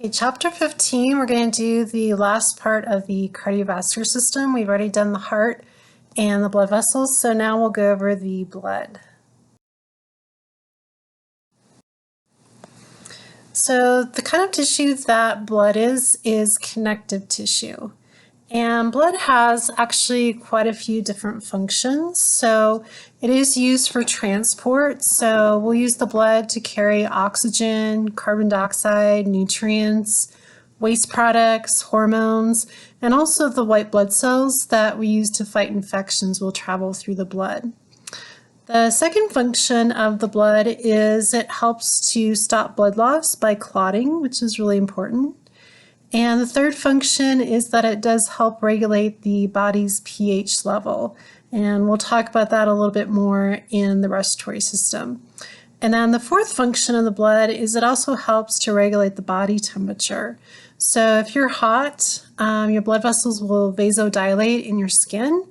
Okay, chapter 15, we're going to do the last part of the cardiovascular system. We've already done the heart and the blood vessels, so now we'll go over the blood. So the kind of tissue that blood is connective tissue. And blood has actually quite a few different functions. So it is used for transport. So we'll use the blood to carry oxygen, carbon dioxide, nutrients, waste products, hormones, and also the white blood cells that we use to fight infections will travel through the blood. The second function of the blood is it helps to stop blood loss by clotting, which is really important. And the third function is that it does help regulate the body's pH level. And we'll talk about that a little bit more in the respiratory system. And then the fourth function of the blood is it also helps to regulate the body temperature. So if you're hot, your blood vessels will vasodilate in your skin.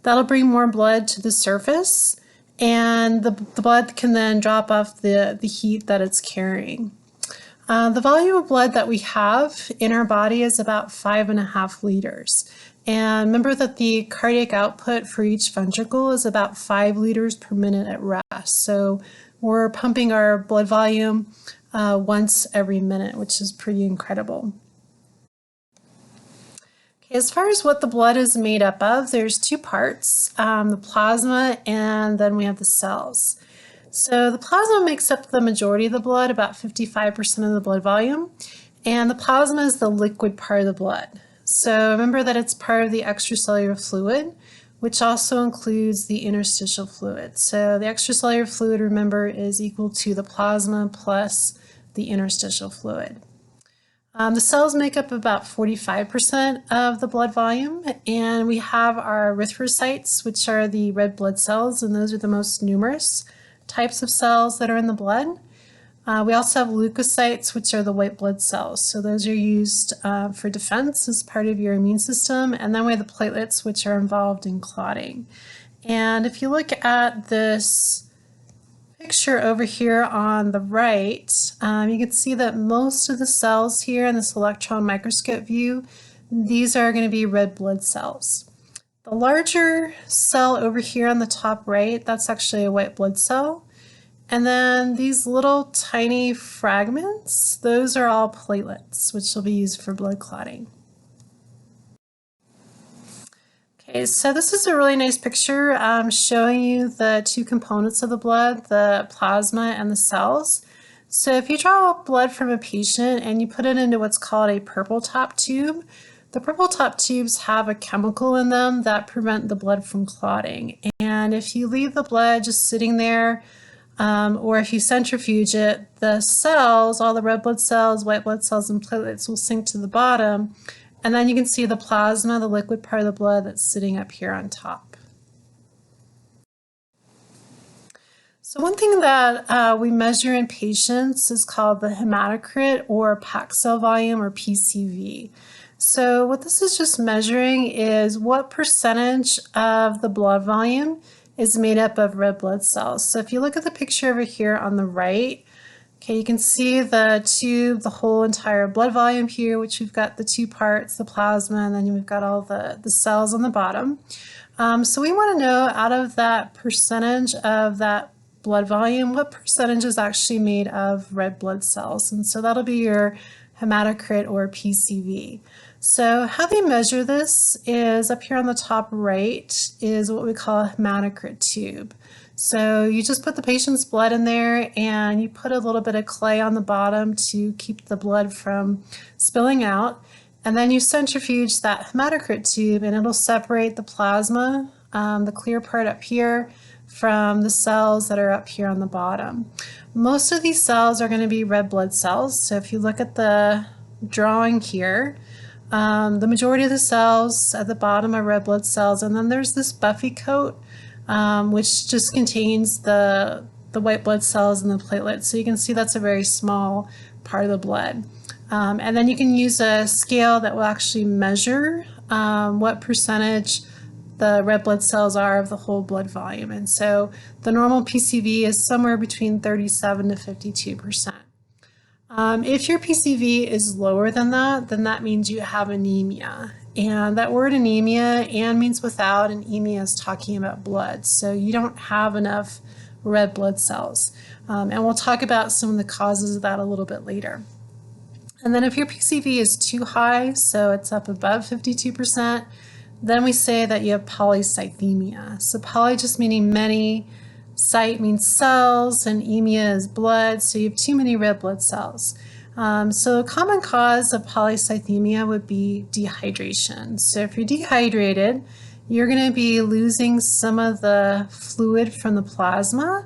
That'll bring more blood to the surface, and the blood can then drop off the heat that it's carrying. The volume of blood that we have in our body is about 5.5 liters. And remember that the cardiac output for each ventricle is about 5 liters per minute at rest. So we're pumping our blood volume once every minute, which is pretty incredible. Okay, as far as what the blood is made up of, there's two parts, the plasma and then we have the cells. So the plasma makes up the majority of the blood, about 55% of the blood volume, and the plasma is the liquid part of the blood. So remember that it's part of the extracellular fluid, which also includes the interstitial fluid. So the extracellular fluid, remember, is equal to the plasma plus the interstitial fluid. The cells make up about 45% of the blood volume, and we have our erythrocytes, which are the red blood cells, and those are the most numerous types of cells that are in the blood. We also have leukocytes, which are the white blood cells. So those are used for defense as part of your immune system. And then we have the platelets, which are involved in clotting. And if you look at this picture over here on the right, you can see that most of the cells here in this electron microscope view, these are going to be red blood cells. The larger cell over here on the top right, that's actually a white blood cell. And then these little tiny fragments, those are all platelets, which will be used for blood clotting. Okay, so this is a really nice picture showing you the two components of the blood, the plasma and the cells. So if you draw blood from a patient and you put it into what's called a purple top tube, the purple top tubes have a chemical in them that prevent the blood from clotting. And if you leave the blood just sitting there, or if you centrifuge it, the cells, all the red blood cells, white blood cells, and platelets will sink to the bottom. And then you can see the plasma, the liquid part of the blood that's sitting up here on top. So one thing that we measure in patients is called the hematocrit or packed cell volume, or PCV. So what this is just measuring is what percentage of the blood volume is made up of red blood cells. So if you look at the picture over here on the right, okay, you can see the tube, the whole entire blood volume here, which we've got the two parts, the plasma, and then we've got all the cells on the bottom. So we want to know, out of that percentage of that blood volume, what percentage is actually made of red blood cells. And so that'll be your hematocrit or PCV. So how they measure this is up here on the top right is what we call a hematocrit tube. So you just put the patient's blood in there and you put a little bit of clay on the bottom to keep the blood from spilling out. And then you centrifuge that hematocrit tube and it'll separate the plasma, the clear part up here, from the cells that are up here on the bottom. Most of these cells are going to be red blood cells. So if you look at the drawing here, the majority of the cells at the bottom are red blood cells, and then there's this buffy coat, which just contains the white blood cells and the platelets. So you can see that's a very small part of the blood. And then you can use a scale that will actually measure what percentage the red blood cells are of the whole blood volume. And so the normal PCV is somewhere between 37 to 52%. If your PCV is lower than that, then that means you have anemia. And that word anemia, "and" means without, and emia is talking about blood. So you don't have enough red blood cells. And we'll talk about some of the causes of that a little bit later. And then if your PCV is too high, so it's up above 52%, then we say that you have polycythemia. So poly just meaning many, cyte means cells, and emia is blood, so you have too many red blood cells. So a common cause of polycythemia would be dehydration. So if you're dehydrated, you're going to be losing some of the fluid from the plasma,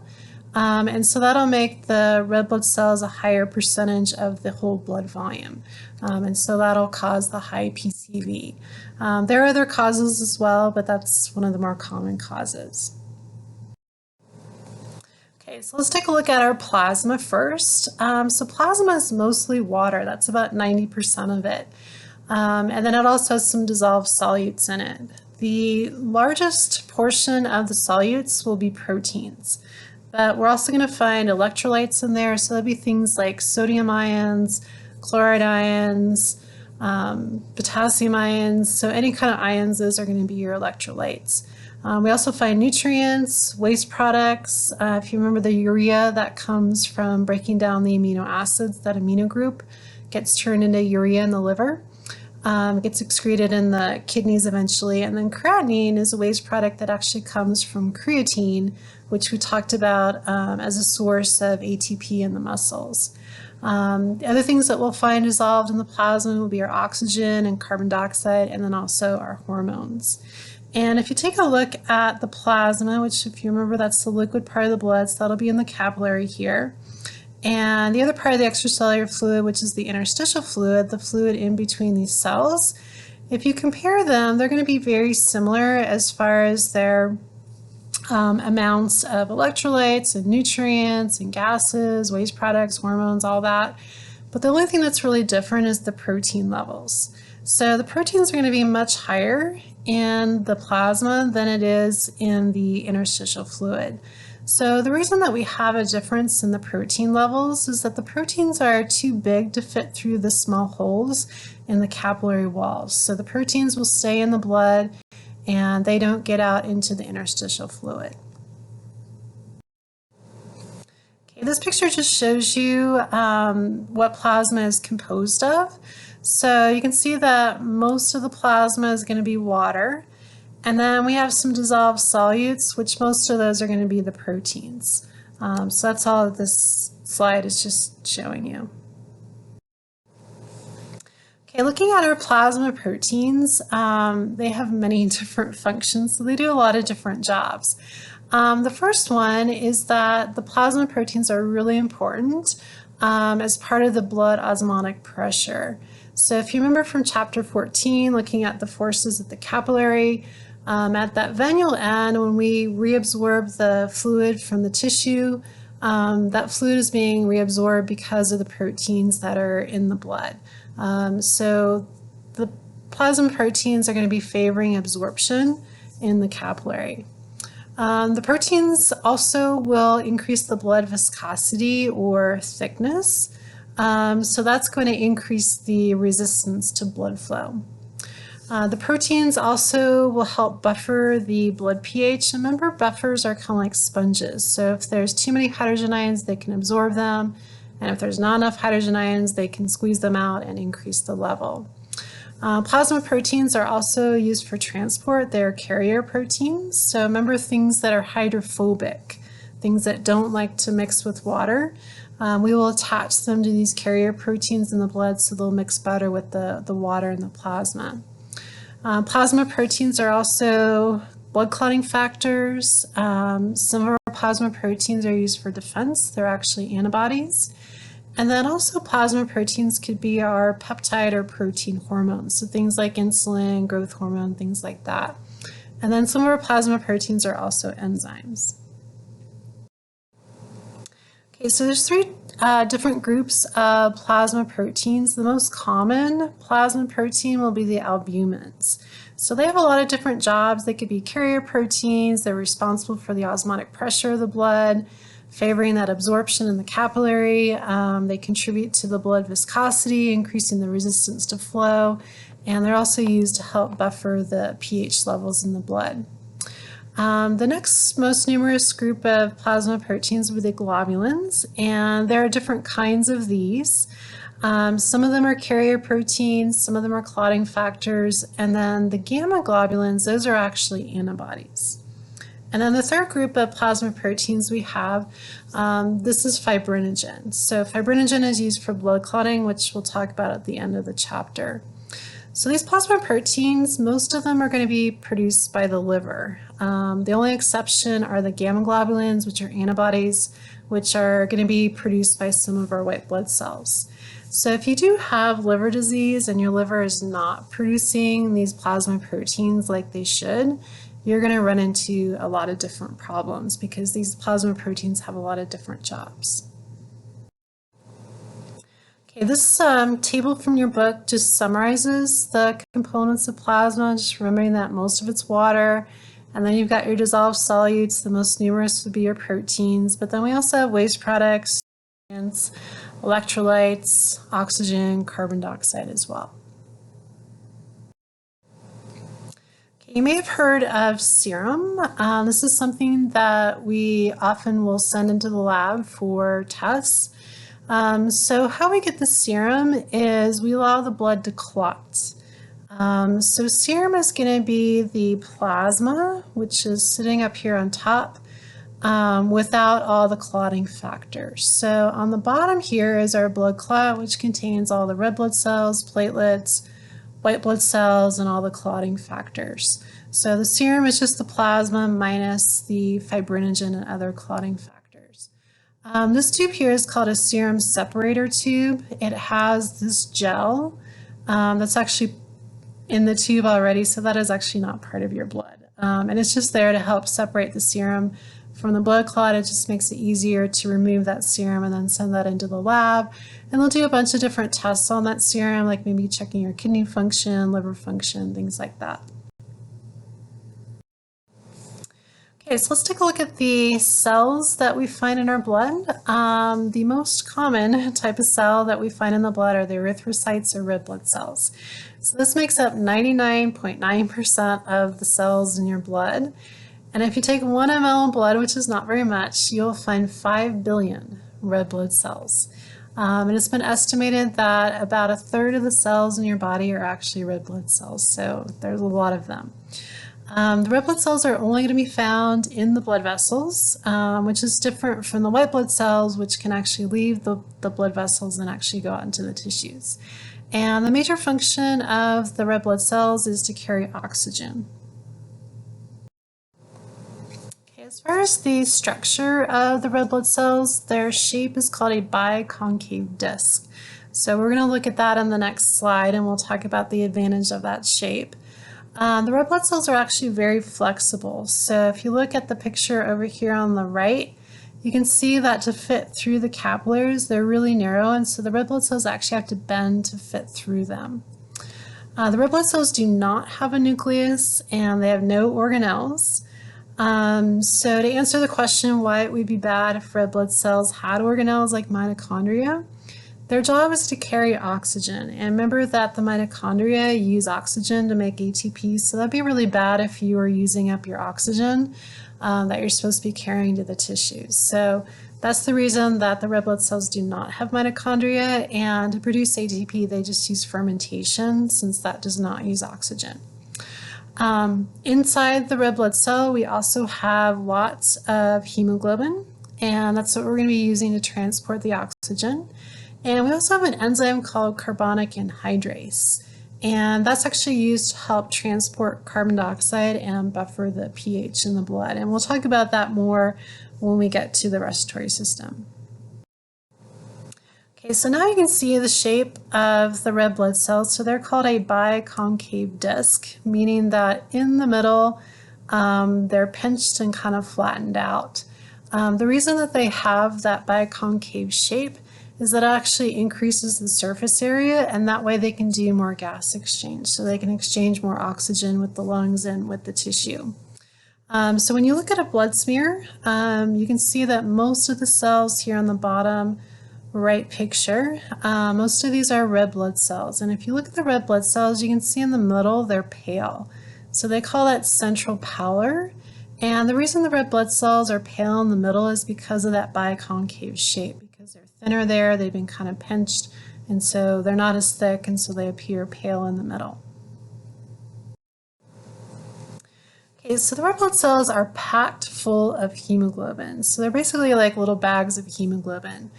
and so that'll make the red blood cells a higher percentage of the whole blood volume. And so that'll cause the high PCV. There are other causes as well, but that's one of the more common causes. Okay, so let's take a look at our plasma first. So plasma is mostly water. That's about 90% of it. And then it also has some dissolved solutes in it. The largest portion of the solutes will be proteins. But we're also going to find electrolytes in there, so there'll be things like sodium ions, chloride ions, potassium ions, so any kind of ions, those are going to be your electrolytes. We also find nutrients, waste products. If you remember the urea that comes from breaking down the amino acids, that amino group gets turned into urea in the liver. Gets excreted in the kidneys eventually, and then creatinine is a waste product that actually comes from creatine, which we talked about as a source of ATP in the muscles. The other things that we'll find dissolved in the plasma will be our oxygen and carbon dioxide, and then also our hormones. And if you take a look at the plasma, which if you remember that's the liquid part of the blood, so that'll be in the capillary here. And the other part of the extracellular fluid, which is the interstitial fluid, the fluid in between these cells, if you compare them, they're going to be very similar as far as their amounts of electrolytes and nutrients and gases, waste products, hormones, all that. But the only thing that's really different is the protein levels. So the proteins are going to be much higher in the plasma than it is in the interstitial fluid. So the reason that we have a difference in the protein levels is that the proteins are too big to fit through the small holes in the capillary walls. So the proteins will stay in the blood and they don't get out into the interstitial fluid. Okay, this picture just shows you what plasma is composed of. So you can see that most of the plasma is going to be water. And then we have some dissolved solutes, which most of those are going to be the proteins. So that's all this slide is just showing you. Okay, looking at our plasma proteins, they have many different functions, so they do a lot of different jobs. The first one is that the plasma proteins are really important as part of the blood osmotic pressure. So if you remember from chapter 14, looking at the forces at the capillary, at that venule end, when we reabsorb the fluid from the tissue, that fluid is being reabsorbed because of the proteins that are in the blood. So the plasma proteins are going to be favoring absorption in the capillary. The proteins also will increase the blood viscosity or thickness. So that's going to increase the resistance to blood flow. The proteins also will help buffer the blood pH. Remember, buffers are kind of like sponges. So if there's too many hydrogen ions, they can absorb them. And if there's not enough hydrogen ions, they can squeeze them out and increase the level. Plasma proteins are also used for transport. They're carrier proteins. So remember things that are hydrophobic, things that don't like to mix with water. We will attach them to these carrier proteins in the blood so they'll mix better with the water in the plasma. Plasma proteins are also blood clotting factors. Some of our plasma proteins are used for defense. They're actually antibodies. And then also plasma proteins could be our peptide or protein hormones. So things like insulin, growth hormone, things like that. And then some of our plasma proteins are also enzymes. Okay, so there's three different groups of plasma proteins. The most common plasma protein will be the albumins. So they have a lot of different jobs. They could be carrier proteins. They're responsible for the osmotic pressure of the blood, favoring that absorption in the capillary. They contribute to the blood viscosity, increasing the resistance to flow, and they're also used to help buffer the pH levels in the blood. The next most numerous group of plasma proteins would be the globulins, and there are different kinds of these. Some of them are carrier proteins, some of them are clotting factors, and then the gamma globulins, those are actually antibodies. And then the third group of plasma proteins we have, this is fibrinogen. So fibrinogen is used for blood clotting, which we'll talk about at the end of the chapter. So these plasma proteins, most of them are going to be produced by the liver. The only exception are the gamma globulins, which are antibodies, which are going to be produced by some of our white blood cells. So if you do have liver disease and your liver is not producing these plasma proteins like they should, you're going to run into a lot of different problems because these plasma proteins have a lot of different jobs. Okay, this table from your book just summarizes the components of plasma, just remembering that most of it's water, and then you've got your dissolved solutes. The most numerous would be your proteins, but then we also have waste products, electrolytes, oxygen, carbon dioxide as well. Okay, you may have heard of serum. This is something that we often will send into the lab for tests. So how we get the serum is we allow the blood to clot. So serum is going to be the plasma, which is sitting up here on top, without all the clotting factors. So on the bottom here is our blood clot, which contains all the red blood cells, platelets, white blood cells, and all the clotting factors. So the serum is just the plasma minus the fibrinogen and other clotting factors. This tube here is called a serum separator tube. It has this gel that's actually in the tube already, so that is actually not part of your blood. And it's just there to help separate the serum from the blood clot. It just makes it easier to remove that serum and then send that into the lab. And they'll do a bunch of different tests on that serum, like maybe checking your kidney function, liver function, things like that. Okay, so let's take a look at the cells that we find in our blood. The most common type of cell that we find in the blood are the erythrocytes or red blood cells. So this makes up 99.9% of the cells in your blood. And if you take 1 ml of blood, which is not very much, you'll find 5 billion red blood cells. And it's been estimated that about a third of the cells in your body are actually red blood cells, so there's a lot of them. The red blood cells are only going to be found in the blood vessels, which is different from the white blood cells, which can actually leave the blood vessels and actually go out into the tissues. And the major function of the red blood cells is to carry oxygen. Okay, as far as the structure of the red blood cells, their shape is called a biconcave disc. So we're going to look at that in the next slide, and we'll talk about the advantage of that shape. The red blood cells are actually very flexible. So if you look at the picture over here on the right, you can see that to fit through the capillaries, they're really narrow, and so the red blood cells actually have to bend to fit through them. The red blood cells do not have a nucleus, and they have no organelles. So to answer the question why it would be bad if red blood cells had organelles like mitochondria, their job is to carry oxygen. And remember that the mitochondria use oxygen to make ATP, so that'd be really bad if you were using up your oxygen that you're supposed to be carrying to the tissues. So that's the reason that the red blood cells do not have mitochondria, and to produce ATP, they just use fermentation since that does not use oxygen. Inside the red blood cell, we also have lots of hemoglobin, and that's what we're going to be using to transport the oxygen. And we also have an enzyme called carbonic anhydrase, and that's actually used to help transport carbon dioxide and buffer the pH in the blood. And we'll talk about that more when we get to the respiratory system. Okay, so now you can see the shape of the red blood cells. So they're called a biconcave disc, meaning that in the middle, they're pinched and kind of flattened out. The reason that they have that biconcave shape is that it actually increases the surface area, and that way they can do more gas exchange. So they can exchange more oxygen with the lungs and with the tissue. So when you look at a blood smear, you can see that most of the cells here on the bottom right picture, most of these are red blood cells. And if you look at the red blood cells, you can see in the middle they're pale. So they call that central pallor. And the reason the red blood cells are pale in the middle is because of that biconcave shape, because they're thinner there, they've been kind of pinched, and so they're not as thick, and so they appear pale in the middle. Okay, so the red blood cells are packed full of hemoglobin. So they're basically like little bags of hemoglobin.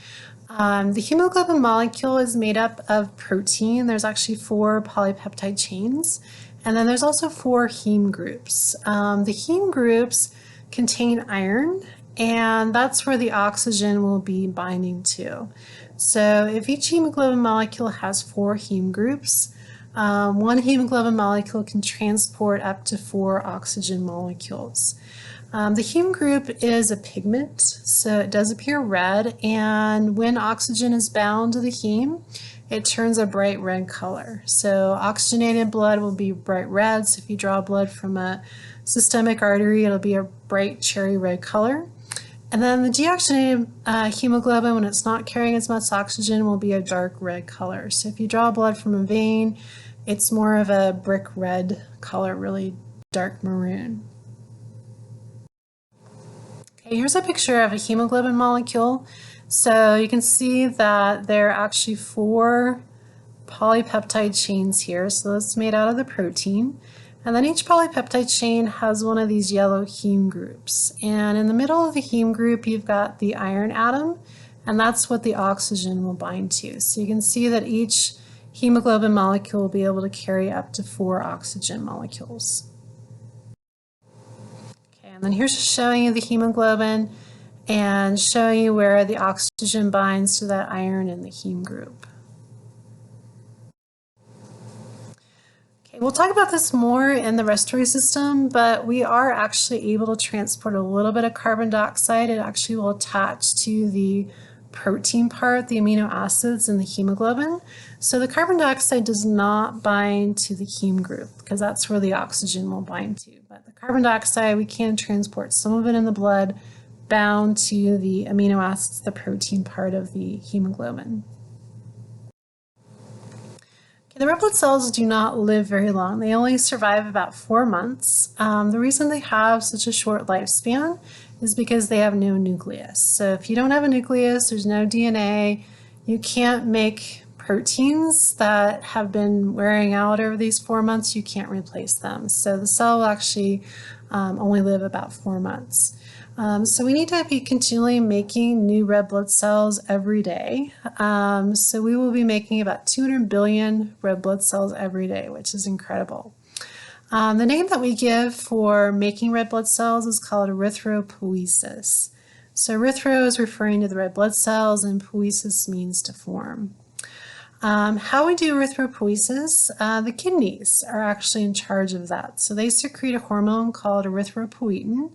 The hemoglobin molecule is made up of protein. There's actually 4 polypeptide chains. And then there's also 4 heme groups. The heme groups contain iron, and that's where the oxygen will be binding to. So if each hemoglobin molecule has 4 heme groups, one hemoglobin molecule can transport up to 4 oxygen molecules. The heme group is a pigment, so it does appear red, and when oxygen is bound to the heme, it turns a bright red color. So oxygenated blood will be bright red, so if you draw blood from a systemic artery, it'll be a bright cherry red color. And then the deoxygenated hemoglobin, when it's not carrying as much oxygen, will be a dark red color. So if you draw blood from a vein, it's more of a brick red color, really dark maroon. Okay, here's a picture of a hemoglobin molecule. So you can see that there are actually 4 polypeptide chains here. So that's made out of the protein. And then each polypeptide chain has one of these yellow heme groups. And in the middle of the heme group, you've got the iron atom, and that's what the oxygen will bind to. So you can see that each hemoglobin molecule will be able to carry up to 4 oxygen molecules. Okay, and then here's just showing you the hemoglobin and showing you where the oxygen binds to that iron in the heme group. We'll talk about this more in the respiratory system, but we are actually able to transport a little bit of carbon dioxide. It actually will attach to the protein part, the amino acids in the hemoglobin. So the carbon dioxide does not bind to the heme group because that's where the oxygen will bind to. But the carbon dioxide, we can transport some of it in the blood bound to the amino acids, the protein part of the hemoglobin. The red blood cells do not live very long. They only survive about 4 months. The reason they have such a short lifespan is because they have no nucleus. So if you don't have a nucleus, there's no DNA, you can't make proteins that have been wearing out over these 4 months, you can't replace them. So the cell will actually only live about 4 months. So we need to be continually making new red blood cells every day. So we will be making about 200 billion red blood cells every day, which is incredible. The name that we give for making red blood cells is called erythropoiesis. So erythro is referring to the red blood cells and poiesis means to form. How we do erythropoiesis, the kidneys are actually in charge of that. So they secrete a hormone called erythropoietin.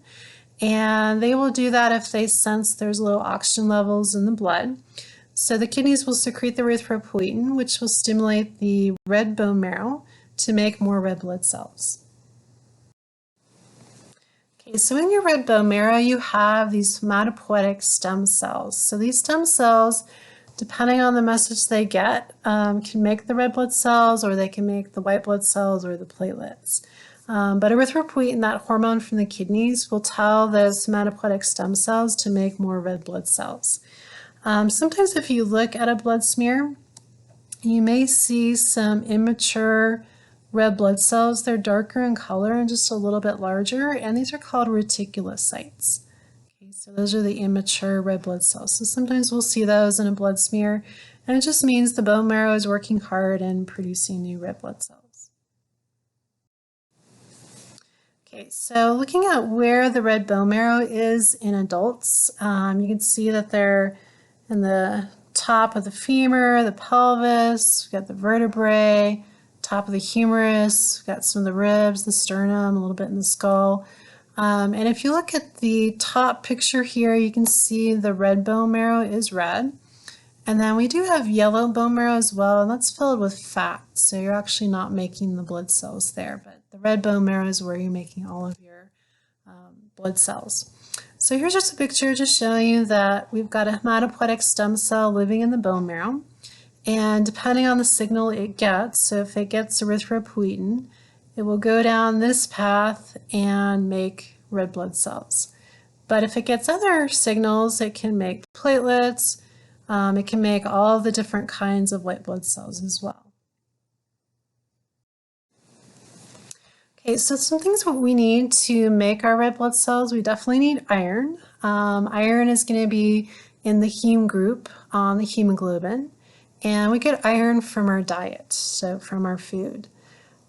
And they will do that if they sense there's low oxygen levels in the blood. So the kidneys will secrete the erythropoietin, which will stimulate the red bone marrow to make more red blood cells. Okay, so in your red bone marrow, you have these hematopoietic stem cells. So these stem cells, depending on the message they get, can make the red blood cells, or they can make the white blood cells or the platelets. But erythropoietin, that hormone from the kidneys, will tell those hematopoietic stem cells to make more red blood cells. Sometimes if you look at a blood smear, you may see some immature red blood cells. They're darker in color and just a little bit larger, and these are called reticulocytes. Okay, so those are the immature red blood cells. So sometimes we'll see those in a blood smear, and it just means the bone marrow is working hard and producing new red blood cells. Okay, so looking at where the red bone marrow is in adults, you can see that they're in the top of the femur, the pelvis, we've got the vertebrae, top of the humerus, we've got some of the ribs, the sternum, a little bit in the skull. And if you look at the top picture here, you can see the red bone marrow is red. And then we do have yellow bone marrow as well, and that's filled with fat. So you're actually not making the blood cells there, but the red bone marrow is where you're making all of your blood cells. So here's just a picture to show you that we've got a hematopoietic stem cell living in the bone marrow, and depending on the signal it gets, so if it gets erythropoietin, it will go down this path and make red blood cells. But if it gets other signals, it can make platelets, it can make all the different kinds of white blood cells as well. Okay, so some things what we need to make our red blood cells, we definitely need iron. Iron is going to be in the heme group on the hemoglobin, and we get iron from our diet, so from our food.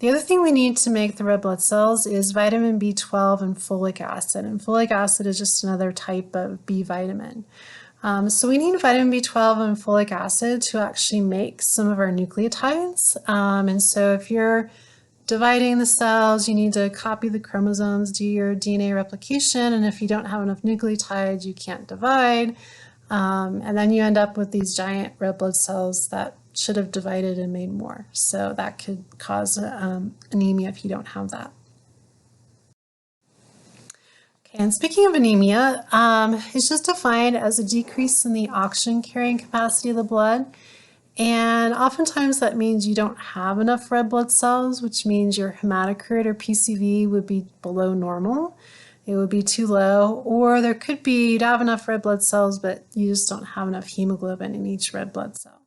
The other thing we need to make the red blood cells is vitamin B12 and folic acid, and folic acid is just another type of B vitamin. So we need vitamin B12 and folic acid to actually make some of our nucleotides, and so if you're dividing the cells, you need to copy the chromosomes, do your DNA replication, and if you don't have enough nucleotides, you can't divide, and then you end up with these giant red blood cells that should have divided and made more. So that could cause anemia if you don't have that. Okay, and speaking of anemia, it's just defined as a decrease in the oxygen carrying capacity of the blood. And oftentimes that means you don't have enough red blood cells, which means your hematocrit or PCV would be below normal. It would be too low, or there could be, you'd have enough red blood cells, but you just don't have enough hemoglobin in each red blood cell.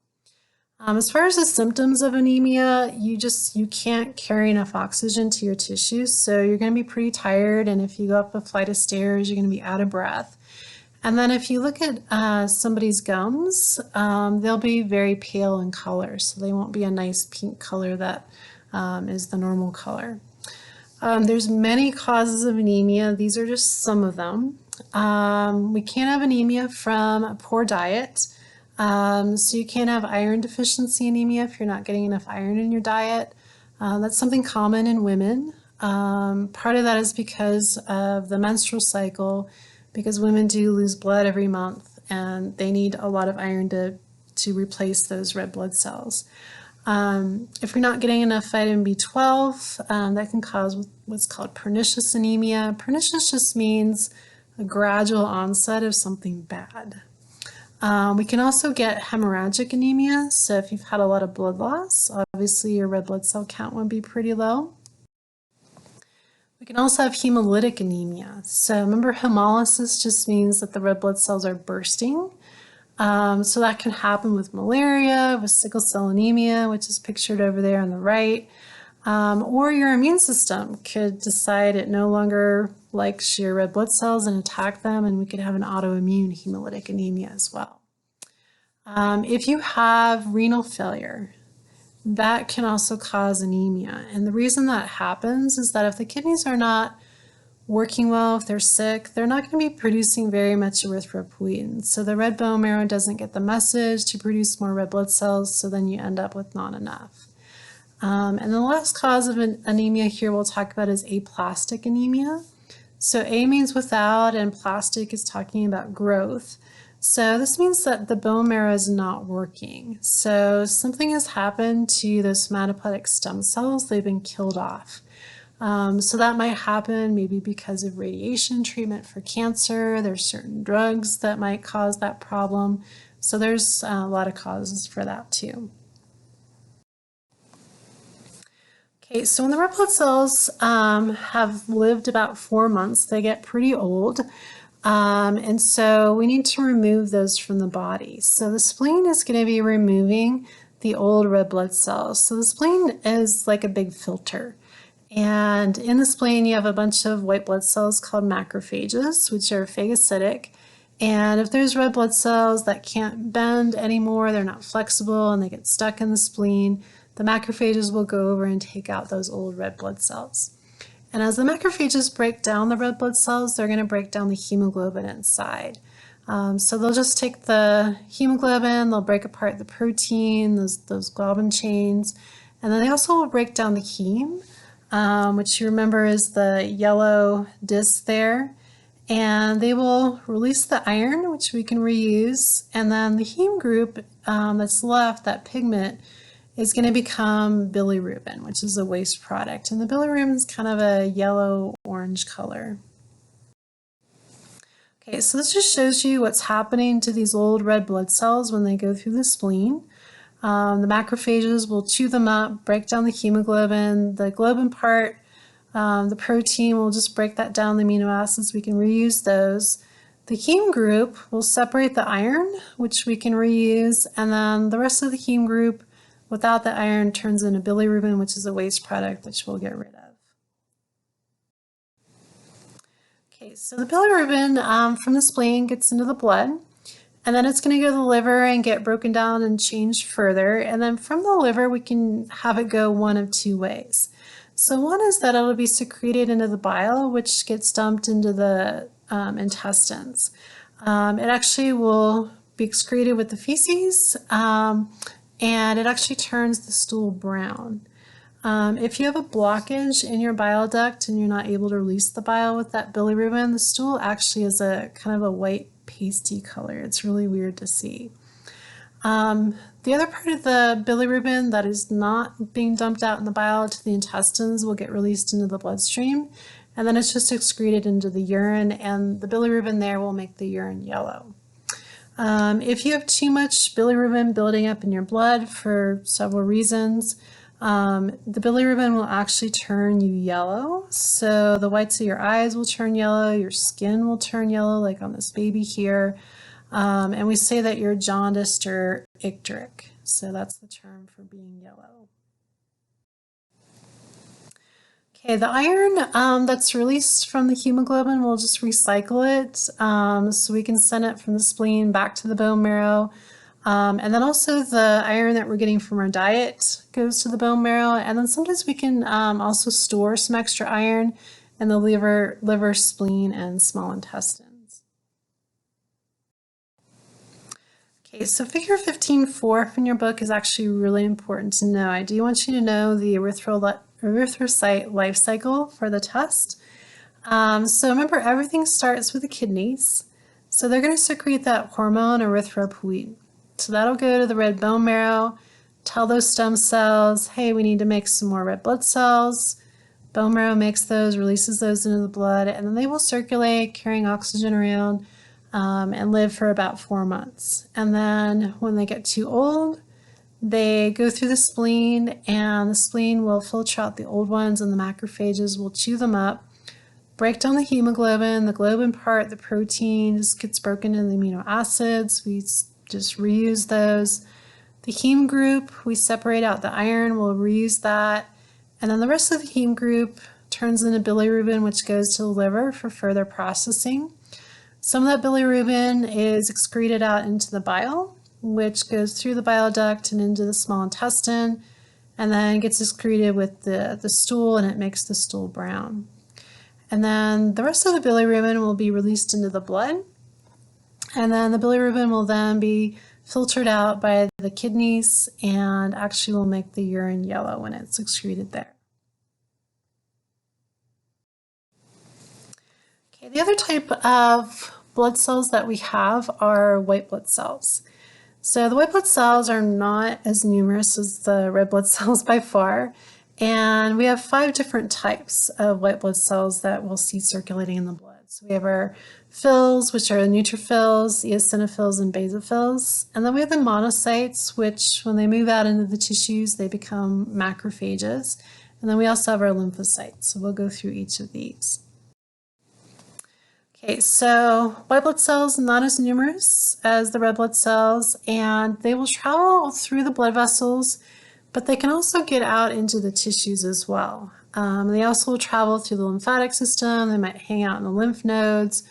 As far as the symptoms of anemia, you can't carry enough oxygen to your tissues, so you're going to be pretty tired, and if you go up a flight of stairs, you're going to be out of breath. And then if you look at somebody's gums, they'll be very pale in color, so they won't be a nice pink color that is the normal color. There's many causes of anemia. These are just some of them. We can have anemia from a poor diet. So you can have iron deficiency anemia if you're not getting enough iron in your diet. That's something common in women. Part of that is because of the menstrual cycle, because women do lose blood every month and they need a lot of iron to replace those red blood cells. If you're not getting enough vitamin B12, that can cause what's called pernicious anemia. Pernicious just means a gradual onset of something bad. We can also get hemorrhagic anemia, so if you've had a lot of blood loss, obviously your red blood cell count would be pretty low. We can also have hemolytic anemia. So remember, hemolysis just means that the red blood cells are bursting. So that can happen with malaria, with sickle cell anemia, which is pictured over there on the right. Or your immune system could decide it no longer likes your red blood cells and attack them, and we could have an autoimmune hemolytic anemia as well. If you have renal failure, that can also cause anemia. And the reason that happens is that if the kidneys are not working well, if they're sick, they're not going to be producing very much erythropoietin. So the red bone marrow doesn't get the message to produce more red blood cells, so then you end up with not enough. And the last cause of anemia here we'll talk about is aplastic anemia. So A means without, and plastic is talking about growth. So this means that the bone marrow is not working. So something has happened to those hematopoietic stem cells. They've been killed off. So that might happen maybe because of radiation treatment for cancer. There's certain drugs that might cause that problem. So there's a lot of causes for that too. Okay, so when the red blood cells have lived about 4 months, they get pretty old. And so we need to remove those from the body. So the spleen is going to be removing the old red blood cells. So the spleen is like a big filter. And in the spleen, you have a bunch of white blood cells called macrophages, which are phagocytic. And if there's red blood cells that can't bend anymore, they're not flexible, and they get stuck in the spleen, the macrophages will go over and take out those old red blood cells. And as the macrophages break down the red blood cells, they're going to break down the hemoglobin inside. So they'll just take the hemoglobin, they'll break apart the protein, those globin chains, and then they also will break down the heme, which you remember is the yellow disc there. And they will release the iron, which we can reuse, and then the heme group that's left, that pigment, is going to become bilirubin, which is a waste product. And the bilirubin is kind of a yellow-orange color. Okay, so this just shows you what's happening to these old red blood cells when they go through the spleen. The macrophages will chew them up, break down the hemoglobin. The globin part, the protein will just break that down, the amino acids. We can reuse those. The heme group will separate the iron, which we can reuse, and then the rest of the heme group without the iron turns into bilirubin, which is a waste product which we'll get rid of. Okay, so the bilirubin from the spleen gets into the blood, and then it's going to go to the liver and get broken down and changed further. And then from the liver, we can have it go one of two ways. So one is that it'll be secreted into the bile, which gets dumped into the intestines. It actually will be excreted with the feces, and it actually turns the stool brown. If you have a blockage in your bile duct and you're not able to release the bile with that bilirubin, the stool actually is a kind of a white pasty color. It's really weird to see. The other part of the bilirubin that is not being dumped out in the bile to the intestines will get released into the bloodstream, and then it's just excreted into the urine, and the bilirubin there will make the urine yellow. If you have too much bilirubin building up in your blood for several reasons, the bilirubin will actually turn you yellow. So the whites of your eyes will turn yellow, your skin will turn yellow, like on this baby here. And we say that you're jaundiced or icteric. So that's the term for being yellow. Okay, the iron that's released from the hemoglobin, we'll just recycle it. So we can send it from the spleen back to the bone marrow. And then also the iron that we're getting from our diet goes to the bone marrow. And then sometimes we can also store some extra iron in the liver, spleen, and small intestines. Okay, so figure 15.4 in your book is actually really important to know. I do want you to know the erythrocyte life cycle for the test. So remember, everything starts with the kidneys. So they're going to secrete that hormone erythropoietin. So that'll go to the red bone marrow, tell those stem cells, hey, we need to make some more red blood cells. Bone marrow makes those, releases those into the blood, and then they will circulate, carrying oxygen around, and live for about 4 months. And then when they get too old, they go through the spleen, and the spleen will filter out the old ones, and the macrophages will chew them up, break down the hemoglobin, the globin part, the protein just gets broken into the amino acids. We just reuse those. The heme group, we separate out the iron, we'll reuse that. And then the rest of the heme group turns into bilirubin, which goes to the liver for further processing. Some of that bilirubin is excreted out into the bile, which goes through the bile duct and into the small intestine, and then gets excreted with the stool, and it makes the stool brown. And then the rest of the bilirubin will be released into the blood, and then the bilirubin will then be filtered out by the kidneys and actually will make the urine yellow when it's excreted there. Okay, the other type of blood cells that we have are white blood cells. So the white blood cells are not as numerous as the red blood cells by far, and we have 5 different types of white blood cells that we'll see circulating in the blood. So we have our phils, which are neutrophils, eosinophils, and basophils. And then we have the monocytes, which when they move out into the tissues, they become macrophages. And then we also have our lymphocytes. So we'll go through each of these. Okay, so white blood cells not as numerous as the red blood cells, and they will travel through the blood vessels, but they can also get out into the tissues as well. They also will travel through the lymphatic system. They might hang out in the lymph nodes,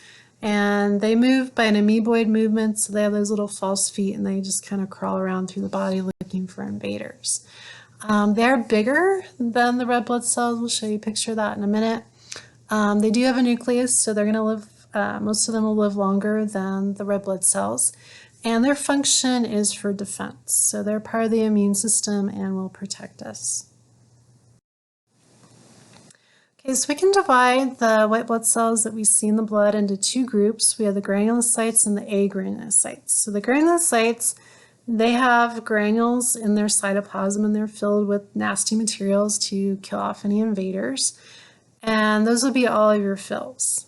and they move by an amoeboid movement, so they have those little false feet, and they just kind of crawl around through the body looking for invaders. They're bigger than the red blood cells. We'll show you a picture of that in a minute. They do have a nucleus, so they're going to live, most of them will live longer than the red blood cells. And their function is for defense. So they're part of the immune system and will protect us. Okay, so we can divide the white blood cells that we see in the blood into 2 groups. We have the granulocytes and the agranulocytes. So the granulocytes, they have granules in their cytoplasm, and they're filled with nasty materials to kill off any invaders. And those will be all of your phils.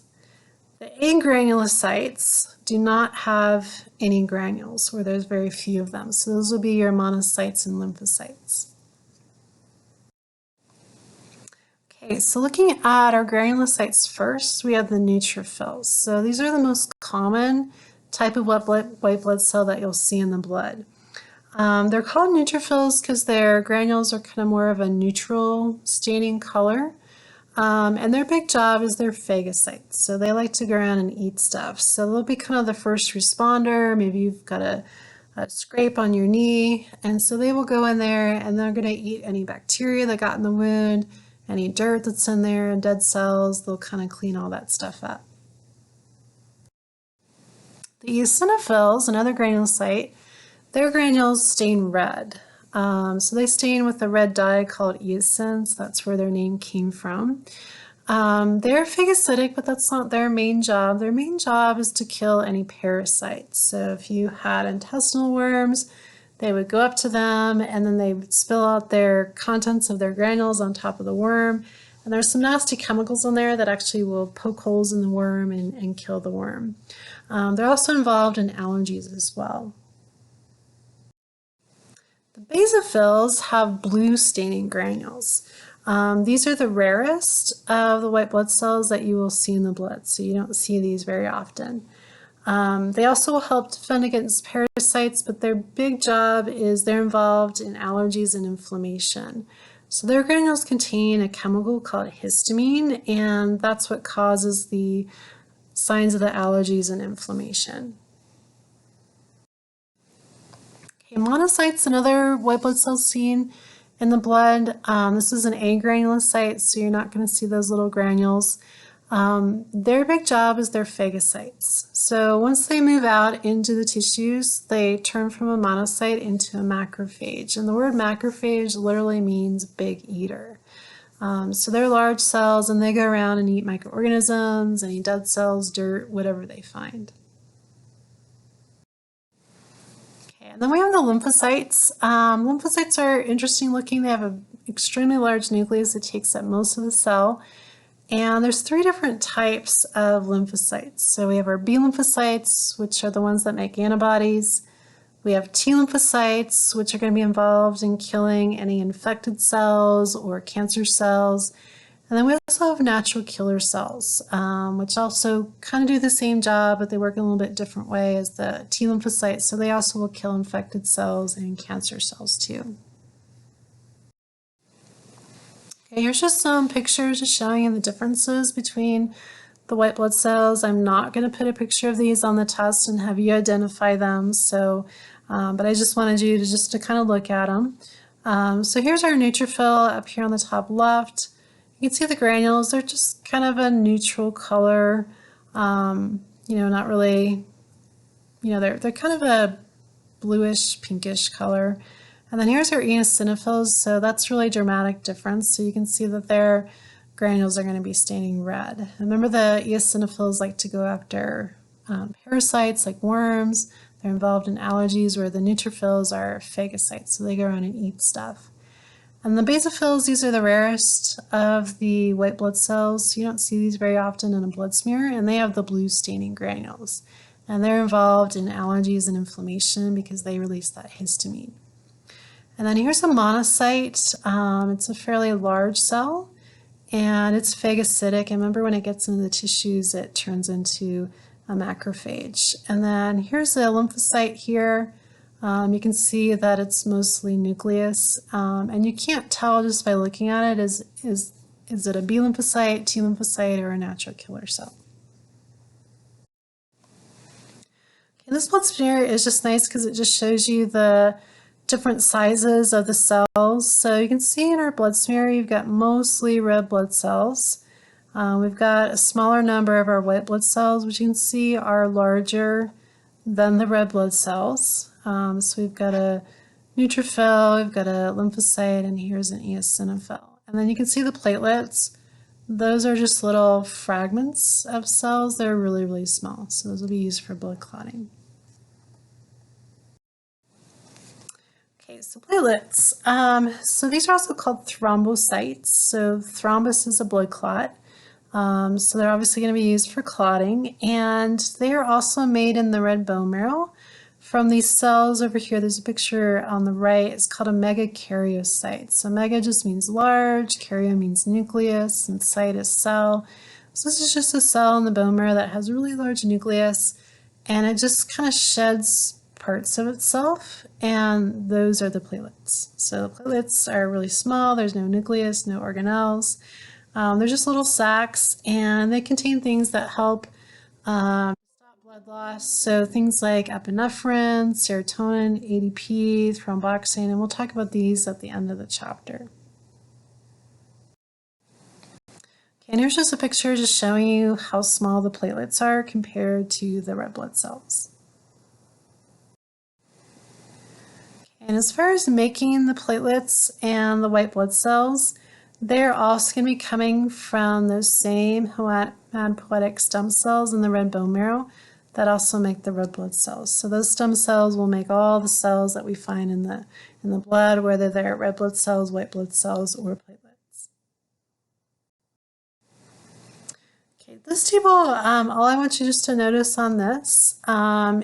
The agranulocytes do not have any granules, or there's very few of them. So those will be your monocytes and lymphocytes. Okay, so looking at our granulocytes first, we have the neutrophils. So these are the most common type of white blood cell that you'll see in the blood. They're called neutrophils because their granules are kind of more of a neutral staining color. And their big job is they're phagocytes. So they like to go around and eat stuff. So they'll be kind of the first responder. Maybe you've got a scrape on your knee. And so they will go in there and they're going to eat any bacteria that got in the wound, any dirt that's in there, and dead cells. They'll kind of clean all that stuff up. The eosinophils, another granulocyte, their granules stain red. So they stain with a red dye called eosin, so that's where their name came from. They're phagocytic, but that's not their main job. Their main job is to kill any parasites. So if you had intestinal worms, they would go up to them and then they would spill out their contents of their granules on top of the worm. And there's some nasty chemicals in there that actually will poke holes in the worm and kill the worm. They're also involved in allergies as well. The basophils have blue staining granules. These are the rarest of the white blood cells that you will see in the blood, so you don't see these very often. They also will help defend against parasites, but their big job is they're involved in allergies and inflammation. So their granules contain a chemical called histamine, and that's what causes the signs of the allergies and inflammation. Monocytes, another white blood cell seen in the blood. This is an agranulocyte, so you're not going to see those little granules. Their big job is they're phagocytes. So once they move out into the tissues, they turn from a monocyte into a macrophage. And the word macrophage literally means big eater. So they're large cells and they go around and eat microorganisms, any dead cells, dirt, whatever they find. And then we have the lymphocytes. Lymphocytes are interesting looking. They have an extremely large nucleus that takes up most of the cell. And there's 3 different types of lymphocytes. So we have our B lymphocytes, which are the ones that make antibodies. We have T lymphocytes, which are going to be involved in killing any infected cells or cancer cells. And then we also have natural killer cells, which also kind of do the same job, but they work in a little bit different way as the T lymphocytes. So they also will kill infected cells and cancer cells too. Okay, here's just some pictures just showing you the differences between the white blood cells. I'm not going to put a picture of these on the test and have you identify them. So, but I just wanted you to kind of look at them. So here's our neutrophil up here on the top left. You can see the granules, they're just kind of a neutral color, not really, they're kind of a bluish, pinkish color. And then here's our eosinophils, so that's really a dramatic difference. So you can see that their granules are going to be staining red. Remember, the eosinophils like to go after parasites like worms. They're involved in allergies, where the neutrophils are phagocytes, so they go around and eat stuff. And the basophils, these are the rarest of the white blood cells. You don't see these very often in a blood smear, and they have the blue staining granules. And they're involved in allergies and inflammation because they release that histamine. And then here's a monocyte. It's a fairly large cell, and it's phagocytic. And remember, when it gets into the tissues, it turns into a macrophage. And then here's a lymphocyte here. You can see that it's mostly nucleus, and you can't tell just by looking at it, is it a B lymphocyte, T lymphocyte, or a natural killer cell. Okay, this blood smear is just nice because it just shows you the different sizes of the cells. So you can see in our blood smear, you've got mostly red blood cells. We've got a smaller number of our white blood cells, which you can see are larger than the red blood cells. So we've got a neutrophil, we've got a lymphocyte, and here's an eosinophil. And then you can see the platelets. Those are just little fragments of cells. They're really, really small. So those will be used for blood clotting. Okay, so platelets. So these are also called thrombocytes. So thrombus is a blood clot. So they're obviously going to be used for clotting, and they are also made in the red bone marrow from these cells over here. There's a picture on the right. It's called a megakaryocyte. So mega just means large, karyo means nucleus, and cyte is cell. So this is just a cell in the bone marrow that has a really large nucleus, and it just kind of sheds parts of itself, and those are the platelets. So the platelets are really small. There's no nucleus, no organelles. They're just little sacs, and they contain things that help stop blood loss. So things like epinephrine, serotonin, ADP, thromboxane, and we'll talk about these at the end of the chapter. Okay, and here's just a picture just showing you how small the platelets are compared to the red blood cells. And as far as making the platelets and the white blood cells, they're also going to be coming from those same hematopoietic stem cells in the red bone marrow that also make the red blood cells. So those stem cells will make all the cells that we find in the blood, whether they're red blood cells, white blood cells, or platelets. Okay, this table, all I want you just to notice on this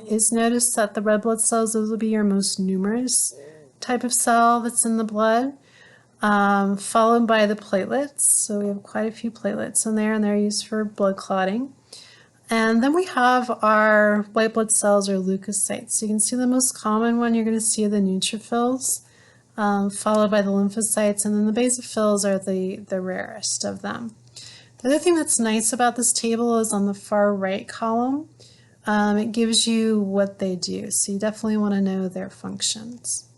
is notice that the red blood cells, those will be your most numerous type of cell that's in the blood, followed by the platelets. So we have quite a few platelets in there, and they're used for blood clotting. And then we have our white blood cells, or leukocytes. So you can see the most common one, you're going to see the neutrophils, followed by the lymphocytes, and then the basophils are the rarest of them. The other thing that's nice about this table is on the far right column, it gives you what they do. So you definitely want to know their functions.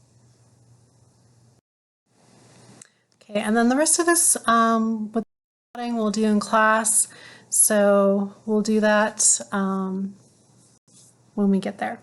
Okay, and then the rest of this, what we'll do in class. So we'll do that when we get there.